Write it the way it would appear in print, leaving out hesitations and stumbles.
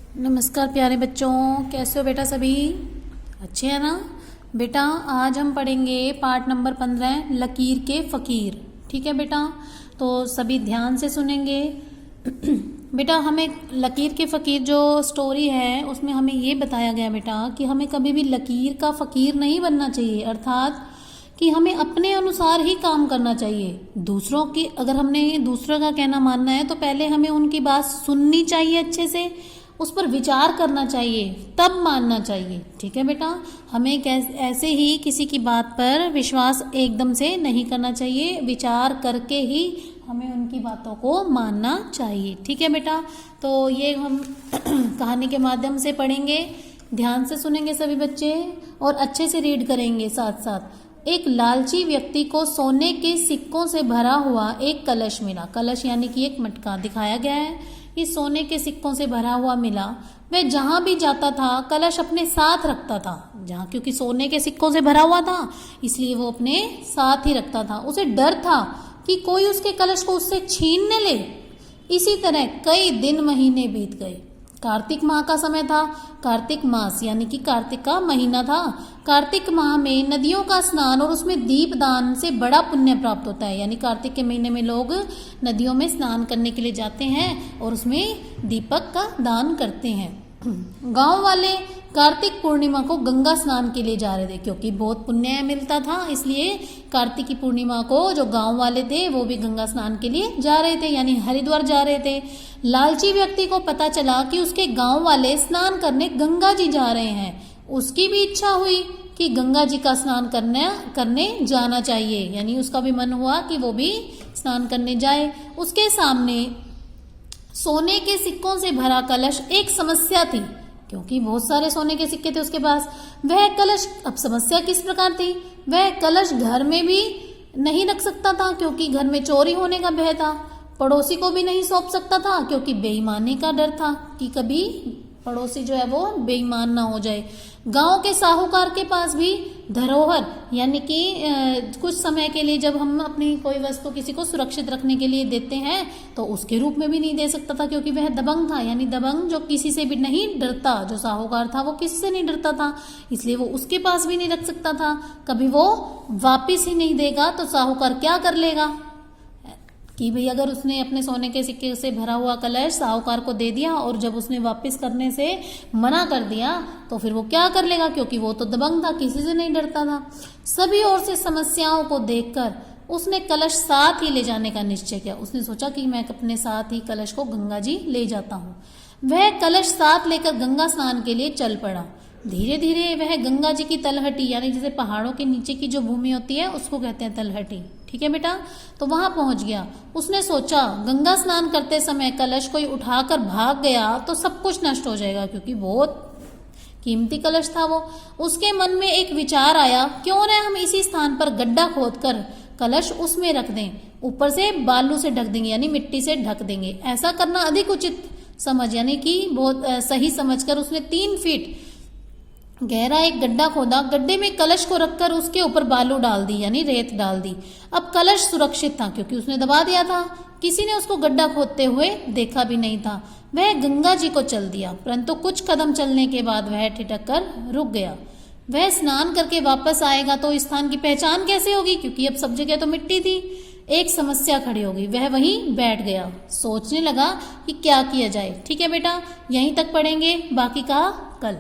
नमस्कार प्यारे बच्चों, कैसे हो बेटा? सभी अच्छे हैं ना? बेटा आज हम पढ़ेंगे पार्ट नंबर 15 लकीर के फ़कीर। ठीक है बेटा, तो सभी ध्यान से सुनेंगे। बेटा हमें लकीर के फ़कीर जो स्टोरी है उसमें हमें ये बताया गया बेटा कि हमें कभी भी लकीर का फ़कीर नहीं बनना चाहिए, अर्थात कि हमें अपने अनुसार ही काम करना चाहिए। दूसरों की अगर हमने दूसरों का कहना मानना है तो पहले हमें उनकी बात सुननी चाहिए, अच्छे से उस पर विचार करना चाहिए, तब मानना चाहिए। ठीक है बेटा, हमें ऐसे ही किसी की बात पर विश्वास एकदम से नहीं करना चाहिए, विचार करके ही हमें उनकी बातों को मानना चाहिए। ठीक है बेटा, तो ये हम कहानी के माध्यम से पढ़ेंगे, ध्यान से सुनेंगे सभी बच्चे और अच्छे से रीड करेंगे साथ साथ। एक लालची व्यक्ति को सोने के सिक्कों से भरा हुआ एक कलश मिला। कलश यानी कि एक मटका दिखाया गया है कि सोने के सिक्कों से भरा हुआ मिला। वह जहां भी जाता था कलश अपने साथ रखता था। जहां, क्योंकि सोने के सिक्कों से भरा हुआ था इसलिए वो अपने साथ ही रखता था। उसे डर था कि कोई उसके कलश को उससे छीन न ले। इसी तरह कई दिन महीने बीत गए। कार्तिक माह का समय था। कार्तिक मास यानी कि कार्तिक का महीना था। कार्तिक माह में नदियों का स्नान और उसमें दीप दान से बड़ा पुण्य प्राप्त होता है। यानी कार्तिक के महीने में लोग नदियों में स्नान करने के लिए जाते हैं और उसमें दीपक का दान करते हैं। गांव वाले कार्तिक पूर्णिमा को गंगा स्नान के लिए जा रहे थे, क्योंकि बहुत पुण्य मिलता था, इसलिए कार्तिक की पूर्णिमा को जो गांव वाले थे वो भी गंगा स्नान के लिए जा रहे थे, यानी हरिद्वार जा रहे थे। लालची व्यक्ति को पता चला कि उसके गांव वाले स्नान करने गंगा जी जा रहे हैं। उसकी भी इच्छा हुई कि गंगा जी का स्नान करने जाना चाहिए, यानी उसका भी मन हुआ कि वो भी स्नान करने जाए। उसके सामने सोने के सिक्कों से भरा कलश एक समस्या थी, क्योंकि बहुत सारे सोने के सिक्के थे उसके पास। वह कलश, अब समस्या किस प्रकार थी? वह कलश घर में भी नहीं रख सकता था क्योंकि घर में चोरी होने का भय था। पड़ोसी को भी नहीं सौंप सकता था क्योंकि बेईमानी का डर था कि कभी पड़ोसी जो है वो बेईमान ना हो जाए। गांव के साहूकार के पास भी धरोहर यानी कि कुछ समय के लिए जब हम अपनी कोई वस्तु किसी को सुरक्षित रखने के लिए देते हैं तो उसके रूप में भी नहीं दे सकता था, क्योंकि वह दबंग था। यानी दबंग जो किसी से भी नहीं डरता, जो साहूकार था वो किसी से नहीं डरता था, इसलिए वो उसके पास भी नहीं रख सकता था। कभी वो वापिस ही नहीं देगा तो साहूकार क्या कर लेगा कि भाई अगर उसने अपने सोने के सिक्के से भरा हुआ कलश साहूकार को दे दिया और जब उसने वापस करने से मना कर दिया तो फिर वो क्या कर लेगा, क्योंकि वो तो दबंग था, किसी से नहीं डरता था। सभी ओर से समस्याओं को देखकर उसने कलश साथ ही ले जाने का निश्चय किया। उसने सोचा कि मैं अपने साथ ही कलश को गंगा जी ले जाता हूँ। वह कलश साथ लेकर गंगा स्नान के लिए चल पड़ा। धीरे धीरे वह गंगा जी की तलहटी, यानी जैसे पहाड़ों के नीचे की जो भूमि होती है उसको कहते हैं तलहटी। ठीक है बेटा, तो वहां पहुंच गया। उसने सोचा गंगा स्नान करते समय कलश कोई उठाकर भाग गया तो सब कुछ नष्ट हो जाएगा, क्योंकि बहुत कीमती कलश था वो। उसके मन में एक विचार आया, क्यों न हम इसी स्थान पर गड्ढा खोदकर कलश उसमें रख दें, ऊपर से बालू से ढक देंगे, यानी मिट्टी से ढक देंगे। ऐसा करना अधिक उचित समझ, यानी कि बहुत सही समझकर उसने 3 फीट गहरा एक गड्ढा खोदा। गड्ढे में कलश को रखकर उसके ऊपर बालू डाल दी, यानी रेत डाल दी। अब कलश सुरक्षित था क्योंकि उसने दबा दिया था, किसी ने उसको गड्ढा खोदते हुए देखा भी नहीं था। वह गंगा जी को चल दिया, परंतु कुछ कदम चलने के बाद वह ठिठक कर रुक गया। वह स्नान करके वापस आएगा तो इस स्थान की पहचान कैसे होगी, क्योंकि अब सब जगह तो मिट्टी थी। एक समस्या खड़ी होगी। वह वहीं बैठ गया, सोचने लगा कि क्या किया जाए। ठीक है बेटा, यहीं तक पढ़ेंगे, बाकी का कल।